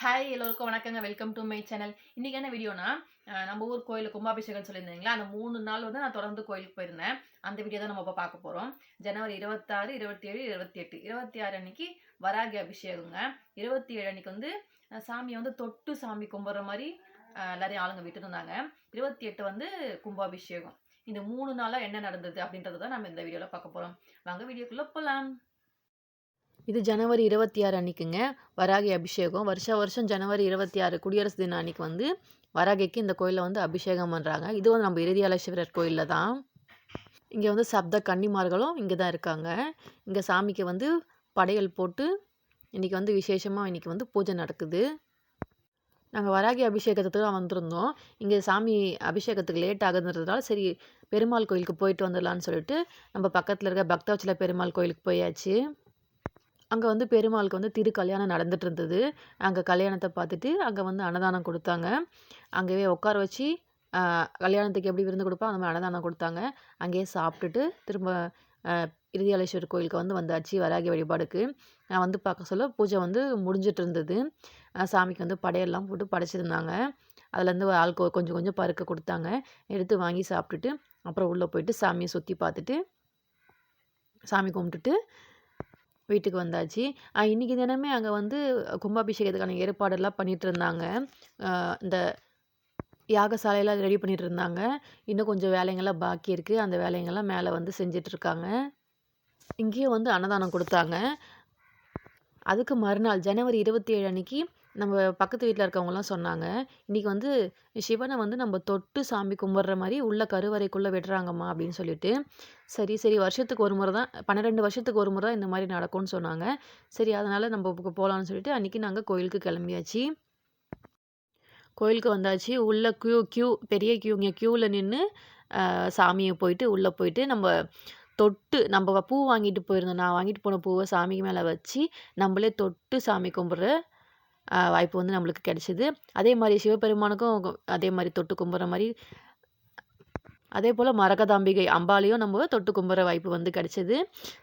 Hi எல்லோருக்கும் வணக்கங்க. Welcome to my channel. இன்னைக்கு என்ன வீடியோனா, நம்ம ஊர் கோயில்ல கும்பாபிஷேகம் சொல்லியிருந்தீங்களா, அந்த 3 நாள் வந்து நான் தொடர்ந்து கோயிலுக்கு போயிருந்தேன். அந்த வீடியோ தான் நம்ம இப்ப பார்க்க போறோம். ஜனவரி 26, 27, 28. 26 அன்னைக்கு வராகி அபிஷேகங்க. 27 அன்னைக்கு வந்து சாமிய வந்து தொட்டு சாமி கும்பிடுற மாரி எல்லாரையும் ஆளுங்க விட்டுருந்தாங்க. 28 வந்து கும்பாபிஷேகம். இந்த 3 நாளா என்ன நடந்தது அப்படின்றத தான் நம்ம இந்த வீடியோல பார்க்க போறோம். வாங்க வீடியோக்குள்ள போலாம். இது ஜனவரி 26 அன்னைக்குங்க. வராகி அபிஷேகம். வருஷா வருஷம் ஜனவரி 26 குடியரசு தினம் அன்னைக்கு வந்து வராகிக்கு இந்த கோயில்ல வந்து அபிஷேகம் பண்றாங்க. இது வந்து நம்ம இறுதியாலேஸ்வரர் கோயில்ல தான். இங்க வந்து சப்த கன்னிமார்களும் இங்க தான் இருக்காங்க. இங்க சாமிக்கு வந்து படையல் போட்டு இன்னைக்கு வந்து விசேஷமா இன்னைக்கு வந்து பூஜை நடக்குது. நாங்க வராகி அபிஷேகத்துக்கு தான் வந்திருந்தோம். இங்க சாமி அபிஷேகத்துக்கு லேட் ஆகுதுன்றதுனால சரி பெருமாள் கோயிலுக்கு போயிட்டு வந்துடலான்னு சொல்லிட்டு நம்ம பக்கத்துல இருக்க பக்தவச்சல பெருமாள் கோயிலுக்கு போயாச்சு. அங்க வந்து பெருமாளுக்கு வந்து திருக்கல்யாணம் நடந்துட்டு இருந்தது. அங்க கல்யாணத்த பார்த்துட்டு, அங்க வந்து அன்னதானம் குடுத்தாங்க. அங்கவே உட்கார வச்சு, அ கல்யாணத்துக்கு எப்படி விருந்து குடுப்போம், அந்த மாரி அன்னதானம் குடுத்தாங்க. அங்கேயே சாப்பிட்டுட்டு, திரும்ப அ இறுதியாலேஸ்வரர் கோயிலுக்கு வந்து வந்தாச்சு, வராகி வழிபாடுக்கு. நான் வந்து பார்க்க சொல்ல பூஜை வந்து முடிஞ்சுட்டு இருந்தது. சாமிக்கு வந்து படையல்லாம் போட்டு படைச்சிருந்தாங்க. அதுலேருந்து ஒரு ஆளுக்கு கொஞ்சம் கொஞ்சம் பருக்க குடுத்தாங்க. எடுத்து வாங்கி சாப்பிட்டுட்டு, அப்புறம் உள்ள போயிட்டு சாமிய சுத்தி பார்த்துட்டு, சாமி கும்பிட்டுட்டு வீட்டுக்கு வந்தாச்சு. இன்னைக்கு தினமே அங்க வந்து கும்பாபிஷேகத்துக்கான ஏற்பாடெல்லாம் பண்ணிட்டு இருந்தாங்க. இந்த யாகசாலையெல்லாம் ரெடி பண்ணிட்டு இருந்தாங்க. இன்னும் கொஞ்சம் வேலைங்கள்லாம் பாக்கி இருக்கு. அந்த வேலைங்கள்லாம் மேல வந்து செஞ்சுட்டு இருக்காங்க. இங்கேயும் வந்து அன்னதானம் குடுத்தாங்க. அதுக்கு மறுநாள் ஜனவரி 27 அன்னைக்கு நம்ம பக்கத்து வீட்ல இருக்கவங்கலாம் சொன்னாங்க. இன்னைக்கு வந்து சிவன வந்து நம்ம தொட்டு சாமி கும்பிடுற மாரி உள்ள கருவறைக்குள்ள விடுறாங்கம்மா அப்படின்னு சொல்லிட்டு. சரி, சரி வருஷத்துக்கு ஒரு முறை தான் 12 வருஷத்துக்கு ஒரு முறை தான் இந்த மாரி நடக்கும்னு சொன்னாங்க. சரி அதனால நம்ம போலான்னு சொல்லிட்டு அன்னைக்கு நாங்க கோயிலுக்கு கிளம்பியாச்சு. கோயிலுக்கு வந்தாச்சு. உள்ள கியூ பெரிய கியூங்க. கியூல நின்னு சாமிய போயிட்டு உள்ள போயிட்டு நம்ம தொட்டு நம்ப பூ வாங்கிட்டு போயிருந்தோம். நான் வாங்கிட்டு போன பூவ சாமி மேல வச்சு, நம்பளே தொட்டு சாமி கும்பிடுற வாய்ப்பு வந்து நம்மளுக்கு கிடைச்சது. அதே மாரி சிவபெருமானுக்கும் அதே மாரி தொட்டு கும்பிடுற மாரி, அதேபோல மரகதாம்பிகை அம்பாளையும் நம்ம தொட்டு கும்பிடுற வாய்ப்பு வந்து கிடைச்சது.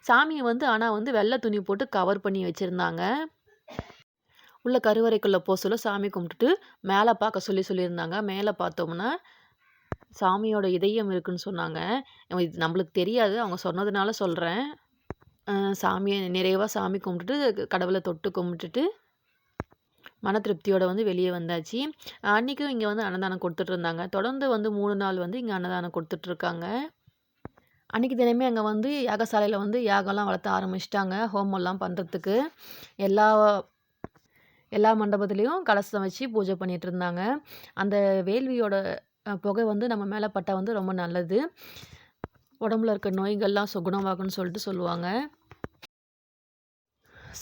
சாமிய வந்து ஆனா வந்து வெள்ள துணி போட்டு கவர் பண்ணி வச்சிருந்தாங்க. உள்ள கருவறைக்குள்ள சொல்ல சாமி கும்பிட்டுட்டு, மேல பார்க்க சொல்லியிருந்தாங்க. மேல பார்த்தோம்னா, சாமியோட இதயம் இருக்குன்னு சொன்னாங்க. இது நம்மளுக்கு தெரியாது. அவங்க சொன்னதுனால சொல்றேன். சாமிய நிறைவா சாமி கும்பிட்டுட்டு, கடவுள தொட்டு கும்பிட்டுட்டு, மன திருப்தியோட வந்து வெளிய வந்தாச்சு. அன்னைக்கும் இங்க வந்து அன்னதானம் குடுத்துட்டு இருந்தாங்க. தொடர்ந்து வந்து 3 நாள் வந்து இங்க அன்னதானம் குடுத்துட்டு இருக்காங்க. அன்னைக்கு தினமே அங்க வந்து யாகசாலையில வந்து யாகம்லாம் வளர்த்த ஆரம்பிச்சுட்டாங்க. ஹோமம்லாம் பண்றதுக்கு. எல்லா எல்லா மண்டபத்திலயும் கலசம் வச்சு பூஜை பண்ணிட்டு இருந்தாங்க. அந்த வேள்வியோட புகை வந்து நம்ம மேல பட்டா வந்து ரொம்ப நல்லது. உடம்புல இருக்க நோய்கள்லாம் குணமாகும்னு சொல்லிட்டு சொல்லுவாங்க.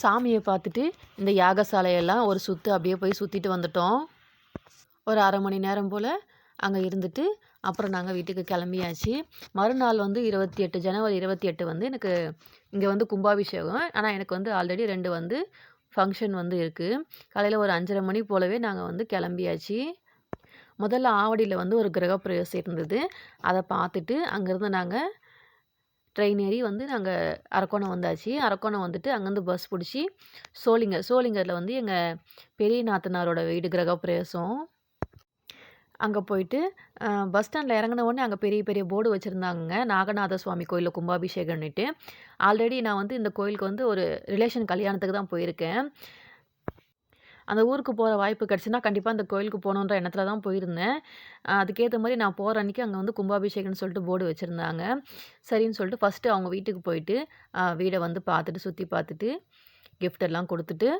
சாமிய பார்த்துட்டு இந்த யாகசாலையெல்லாம் ஒரு சுத்து அப்படியே போய் சுத்திட்டு வந்துட்டோம். ஒரு 1/2 மணி நேரம் போல அங்க இருந்துட்டு, அப்புறம் நாங்க வீட்டுக்கு கிளம்பியாச்சு. மறுநாள் வந்து 28 ஜனவரி 28 வந்து எனக்கு இங்க வந்து கும்பாபிஷேகம். ஆனா எனக்கு வந்து ஆல்ரெடி 2 வந்து ஃபங்ஷன் வந்து இருக்கு. காலையில ஒரு 5:30 மணி போலவே நாங்க வந்து கிளம்பியாச்சு. முதல்ல ஆவடியில வந்து ஒரு கிரகப்பிரவேசம் இருந்தது. அத பார்த்துட்டு அங்கருந்து நாங்க ட்ரெயின் ஏறி வந்து நாங்க அரக்கோணம் வந்தாச்சு. அரக்கோணம் வந்துட்டு அங்கேருந்து பஸ் புடிச்சு சோளிங்கர்ல வந்து எங்க பெரிய நாத்தனாரோட வீடு கிரகப்பிரவேசம். அங்க போயிட்டு பஸ் ஸ்டாண்ட்ல இறங்குன உடனே அங்க பெரிய பெரிய போர்டு வச்சிருந்தாங்கங்க. நாகநாத சுவாமி கோயில்ல கும்பாபிஷேகம்ன்னுட்டு. ஆல்ரெடி நான் வந்து இந்த கோயிலுக்கு வந்து ஒரு ரிலேஷன் கல்யாணத்துக்கு தான் போயிருக்கேன். அந்த ஊருக்கு போற வாய்ப்பு கிடைச்சுன்னா, கண்டிப்பா அந்த கோயிலுக்கு போணுன்ற எண்ணத்துல தான் போயிருந்தேன். அதுக்கேத்த மாரி நான் போற அன்னைக்கு அங்க வந்து கும்பாபிஷேகம்னு சொல்லிட்டு போர்டு வச்சிருந்தாங்க. சரின்னு சொல்லிட்டு ஃபர்ஸ்ட்டு அவங்க வீட்டுக்கு போயிட்டு, வீட வந்து பார்த்துட்டு, சுத்தி பார்த்துட்டு, கிஃப்ட் எல்லாம் குடுத்துட்டு,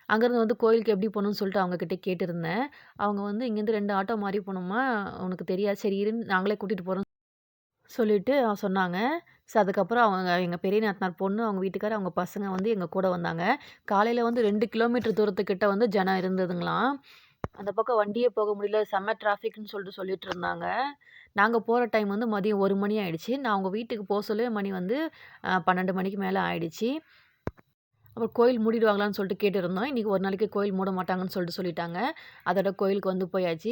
அங்கேருந்து வந்து கோயிலுக்கு எப்படி போணும்னு சொல்லிட்டு அவங்க கிட்ட கேட்டிருந்தேன். அவங்க வந்து இங்கேருந்து 2 ஆட்டோ மாறி போணுமா, உனக்கு தெரியாது. சரி இருன்னு நாங்களே கூட்டிட்டு போறோம் சொல்லிட்டு சொன்னாங்க. அதுக்கப்புறம் அவங்க எங்க பெரிய நாத்தனார் பொண்ணு, அவங்க வீட்டுக்காரர், அவங்க பசங்க வந்து எங்க கூட வந்தாங்க. காலையில வந்து 2 கிலோமீட்டர் தூரத்துக்கிட்ட வந்து ஜனம் இருந்ததுங்களாம். அந்த பக்கம் வண்டியே போக முடியல. செம்ம டிராஃபிக்ன்னு சொல்லிட்டு சொல்லிட்டு இருந்தாங்க. நாங்க போற டைம் வந்து மதியம் 1 மணி ஆயிடுச்சு. நான் அவங்க வீட்டுக்கு சொல்லவே மணி வந்து 12 மணிக்கு மேல ஆயிடுச்சு. அப்புறம் கோயில் மூடிடுவாங்களான்னு சொல்லிட்டு கேட்டிருந்தோம். இன்னைக்கு ஒரு நாளைக்கு கோயில் மூட மாட்டாங்கன்னு சொல்லிட்டு சொல்லிட்டாங்க. அதோட கோயிலுக்கு வந்து போயாச்சு.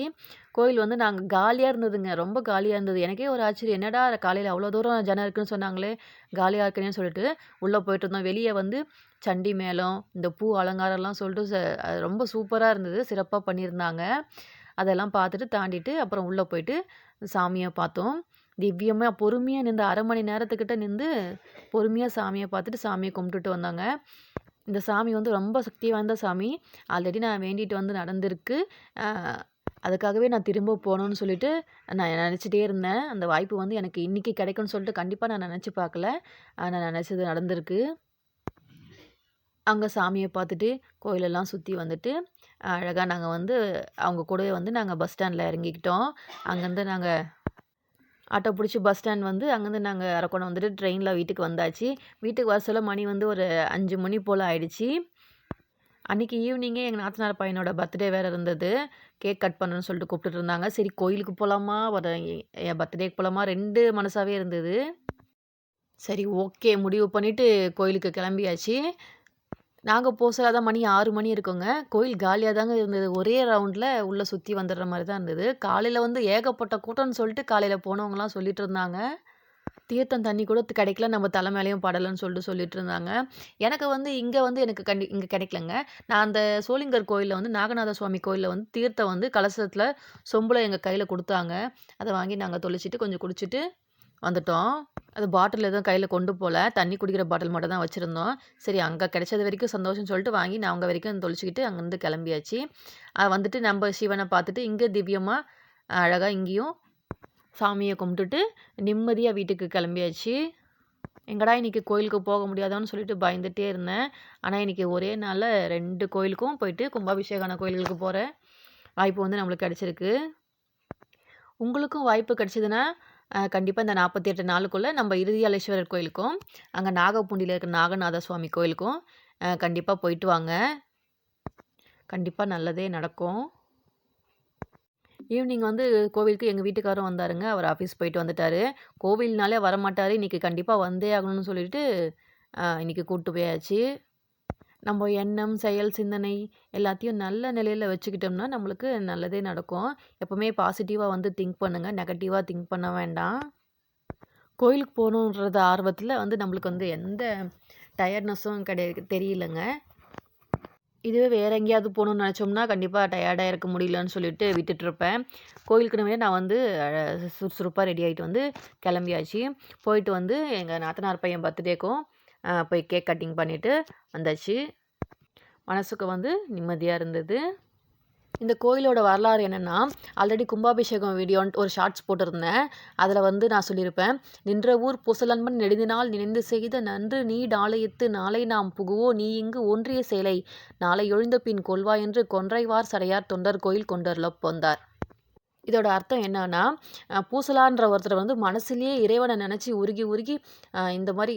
கோயில் வந்து நாங்க காலியா இருந்ததுங்க. ரொம்ப காலியா இருந்தது. எனக்கே ஒரு ஆச்சரியம். என்னடா காலையில அவ்வளோ தூரம் ஜனம் இருக்குன்னு சொன்னாங்களே! காலியா இருக்குன்னேன்னு சொல்லிட்டு உள்ள போயிட்டுருந்தோம். வெளிய வந்து சண்டி மேளம், இந்த பூ அலங்காரம்லாம் சொல்லிட்டு அது ரொம்ப சூப்பரா இருந்தது. சிறப்பா பண்ணியிருந்தாங்க. அதெல்லாம் பார்த்துட்டு தாண்டிட்டு அப்புறம் உள்ள போயிட்டு சாமிய பார்த்தோம். திவ்யமா பொறுமையா நிண்டு 1/2 மணி நேரத்துக்கிட்ட நிண்டு பொறுமையா சாமிய பார்த்துட்டு சாமிய கும்பிட்டுட்டு வந்தோங்க. இந்த சாமி வந்து ரொம்ப சக்தி வாய்ந்த சாமி. ஆல்ரெடி நான் வேண்டிட்டு வந்து நடந்திருக்கு. அ அதுக்காகவே நான் திரும்ப போணும்னு சொல்லிட்டு நான் நெனச்சிட்டே இருந்தேன். அந்த வாய்ப்பு வந்து எனக்கு இன்னைக்கு கிடைக்கும்னு சொல்லிட்டு கண்டிப்பா நான் நெனச்சு பார்க்கல. நான் நெனச்சது நடந்திருக்கு. அங்க சாமிய பார்த்துட்டு, கோயிலெல்லாம் சுத்தி வந்துட்டு, அழகா நாங்க வந்து அவங்க கூடவே வந்து நாங்க பஸ் ஸ்டாண்ட்ல இறங்கிக்கிட்டோம். அங்கருந்து நாங்க ஆட்டோ புடிச்சு பஸ் ஸ்டாண்ட் வந்து அங்கருந்து நாங்க அரக்கோணம் வந்துட்டு ட்ரெயின்ல வீட்டுக்கு வந்தாச்சு. வீட்டுக்கு வர சொல்ல மணி வந்து ஒரு 5 மணி போல ஆயிடுச்சு. அன்னைக்கு ஈவினிங்கே எங்க நாத்தனார் பையனோட பர்த்டே வேற இருந்தது. கேக் கட் பண்ணணும்னு சொல்லிட்டு கூப்பிட்டுட்டு இருந்தாங்க. சரி கோயிலுக்கு போலாமா? என் பர்த்டேக்கு போலாமா? 2 மனசாவே இருந்தது. சரி ஓகே முடிவு பண்ணிட்டு கோயிலுக்கு கிளம்பியாச்சு. நாங்க சொல்ல தான் மணி 6 மணி இருக்குங்க. கோயில் காலியா தாங்க இருந்தது. ஒரே ரவுண்ட்ல உள்ள சுத்தி வந்துடுற மாரி தான் இருந்தது. காலையில வந்து ஏகப்பட்ட கூட்டம்னு சொல்லிட்டு காலையில போனவங்கலாம் சொல்லிட்டு இருந்தாங்க. தீர்த்தம் தண்ணி கூட கிடைக்கல. நம்ம தலை மேலயும் படலன்னு சொல்லிட்டு இருந்தாங்க. எனக்கு வந்து இங்க வந்து எனக்கு இங்க கிடைக்கலங்க. நான் அந்த சோளிங்கர் கோயில்ல வந்து நாகநாத சுவாமி கோயில்ல வந்து தீர்த்தம் வந்து கலசத்துல சொம்புல எங்க கையில குடுத்தாங்க. அத வாங்கி நாங்க தொளிச்சுட்டு கொஞ்சம் குடிச்சுட்டு வந்துட்டோம். அது பாட்டில் எதுவும் கையில கொண்டு போல. தண்ணி குடிக்கிற பாட்டில் மட்டும் தான் வச்சிருந்தோம். சரி அங்க கிடைச்சது வரைக்கும் சந்தோஷம்னு சொல்லிட்டு வாங்கி நான் அங்க வரைக்கும் தொளிச்சுக்கிட்டு அங்கருந்து கிளம்பியாச்சு. வந்துட்டு நம்ப சிவன பார்த்துட்டு இங்க திவ்யமா அழகா இங்கேயும் சாமிய கும்பிட்டுட்டு நிம்மதியா வீட்டுக்கு கிளம்பியாச்சு. எங்கடா இன்னைக்கு கோயிலுக்கு போக முடியாதோன்னு சொல்லிட்டு பயந்துட்டே இருந்தேன். ஆனா இன்னைக்கு ஒரே நாள்ல 2 கோயிலுக்கும் போயிட்டு கும்பாபிஷேகான கோயில்களுக்கு போற வாய்ப்பு வந்து நம்மளுக்கு கிடைச்சிருக்கு. உங்களுக்கும் வாய்ப்பு கிடைச்சதுன்னா, கண்டிப்பா இந்த 48 நாளுக்குள்ள நம்ம இறுதியாலேஸ்வரர் கோயிலுக்கும், அங்க நாகப்பூண்டியில இருக்கிற நாகநாத சுவாமி கோயிலுக்கும் கண்டிப்பா போயிட்டு வாங்க. கண்டிப்பா நல்லதே நடக்கும். ஈவினிங் வந்து கோவிலுக்கு எங்க வீட்டுக்காரரும் வந்தாருங்க. அவர் ஆஃபீஸ் போயிட்டு வந்துட்டாரு. கோவில்னாலே வரமாட்டாரு. இன்னைக்கு கண்டிப்பா வந்தே ஆகணும்னு சொல்லிட்டு, இன்னைக்கு கூட்டு போயாச்சு. நம்ம எண்ணம், செயல், சிந்தனை எல்லாத்தையும் நல்ல நிலையில வச்சுக்கிட்டோம்னா, நம்மளுக்கு நல்லதே நடக்கும். எப்பவுமே பாசிட்டிவா வந்து திங்க் பண்ணுங்க. நெகட்டிவா திங்க் பண்ண வேண்டாம். கோயிலுக்கு போகணுன்றது ஆர்வத்தில வந்து நம்மளுக்கு வந்து எந்த டயர்ட்னஸும் தெரியலங்க. இதுவே வேற எங்கேயாவது போணும்னு நெனச்சோம்னா, கண்டிப்பா டயர்டா இருக்க முடியலன்னு சொல்லிட்டு விட்டுட்டுருப்பேன். கோயிலுக்குனவே நான் வந்து சுறுசுறுப்பா ரெடி ஆயிட்டு வந்து கிளம்பியாச்சு. போயிட்டு வந்து எங்க நாத்தனார் பையன் பர்த்டேக்கும் போய் கேக் கட்டிங் பண்ணிட்டு வந்தாச்சு. மனசுக்கு வந்து நிம்மதியா இருந்தது. இந்த கோயிலோட வரலாறு என்னன்னா, ஆல்ரெடி கும்பாபிஷேகம் வீடியோன்ட்டு ஒரு ஷார்ட்ஸ் போட்டிருந்தேன். அதில வந்து நான் சொல்லியிருப்பேன். "நின்ற ஊர் பூசலன்பன் நெடுதினால் நினைந்து செய்த நன்று நீடாலயத்து நாளை நாம் புகுவோம் நீ இங்கு ஒன்றிய சேலை நாளை ஒழிந்த பின் கொள்வாய் என்று கொன்றைவார் சடையார் தொண்டர் கோயில் கொண்டருளப் போந்தார்." இதோட அர்த்தம் என்னன்னா, பூசலான்ற ஒருத்தர் வந்து மனசுலயே இறைவன நெனச்சு உருகி உருகி இந்த மாரி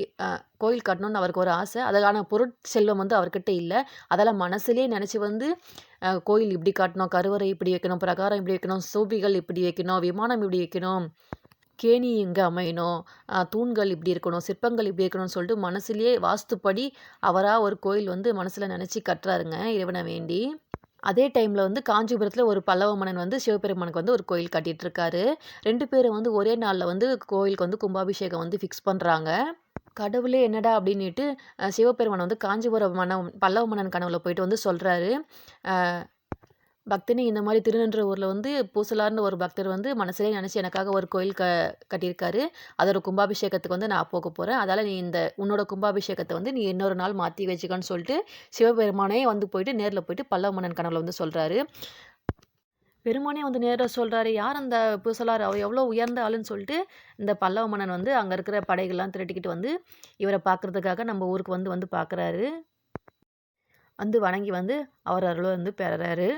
கோயில் கட்டணும்னு அவருக்கு ஒரு ஆசை. அதற்கான பொருட்செல்வம் வந்து அவர்கிட்ட இல்ல. அதெல்லாம் மனசுலயே நெனச்சு வந்து கோயில் இப்படி கட்டணும், கருவறை இப்படி வைக்கணும், பிரகாரம் இப்படி வைக்கணும், ஸ்தூபிகள் இப்படி வைக்கணும், விமானம் இப்படி வைக்கணும், கேணி இங்க அமையணும், தூண்கள் இப்படி இருக்கணும், சிற்பங்கள் இப்படி இருக்கணும்னு சொல்லிட்டு மனசுலயே வாஸ்துப்படி அவரா ஒரு கோயில் வந்து மனசுல நெனச்சு கட்டுறாருங்க, இறைவன வேண்டி. அதே டைம்ல வந்து காஞ்சிபுரத்துல ஒரு பல்லவ மன்னன் வந்து சிவபெருமானுக்கு வந்து ஒரு கோயில் கட்டிட்டு இருக்காரு. 2 பேரும் வந்து ஒரே நாள்ல வந்து கோயிலுக்கு வந்து கும்பாபிஷேகம் வந்து ஃபிக்ஸ் பண்றாங்க. கடவுளே என்னடா அப்டின்னுட்டு சிவபெருமான் வந்து காஞ்சிபுரம் பல்லவ மன்னன் கனவுல போயிட்டு வந்து சொல்றாரு. அ பக்தனே இந்த மாரி திருநின்ற ஊர்ல வந்து பூசலார்னு ஒரு பக்தர் வந்து மனசுலயே நெனச்சு எனக்காக ஒரு கோயில் கட்டியிருக்காரு. அதோட கும்பாபிஷேகத்துக்கு வந்து நான் போறேன். அதால நீ உன்னோட கும்பாபிஷேகத்த வந்து நீ இன்னொரு நாள் மாத்தி வச்சுக்கன்னு சொல்லிட்டு, சிவபெருமானே வந்து போயிட்டு நேர்ல போயிட்டு பல்லவ மன்னன் கனவுல வந்து சொல்றாரு. பெருமானே வந்து நேரா சொல்றாரு, யார் அந்த பூசலார்? அவர் எவ்வளோ உயர்ந்த ஆளுன்னு சொல்லிட்டு, இந்த பல்லவ மன்னன் வந்து அங்க இருக்கிற படைகள்லாம் திரட்டிக்கிட்டு வந்து, இவர பார்க்கறதுக்காக நம்ம ஊருக்கு வந்து பார்க்குறாரு. வந்து வணங்கி வந்து அவர் அருள வந்து பெறுறாரு.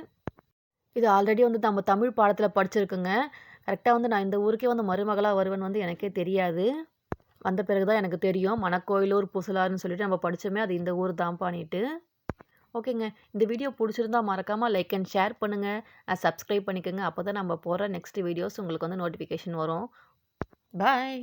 இது ஆல்ரெடி வந்து நம்ம தமிழ் பாடத்துல படிச்சிருக்கோங்க. கரெக்ட்டா வந்து நான் இந்த ஊருக்கே வந்து மருமகளா வருவேன்னு வந்து எனக்கே தெரியாது. வந்த பிறகு தான் எனக்கு தெரியும். மணக்கோயிலூர் பூசலார்ன்னு சொல்லிட்டு நம்ம படிச்சோமே, அது இந்த ஊர் தான்ப்பான்னிட்டு. ஓகேங்க. இந்த வீடியோ புடிச்சிருந்தா மறக்காம லைக் அண்ட் ஷேர் பண்ணுங்க. சப்ஸ்கிரைப் பண்ணிக்கங்க. அப்பதான் நம்ம போடுற நெக்ஸ்ட் வீடியோஸ் உங்களுக்கு வந்து நோட்டிஃபிகேஷன் வரும். பாய்.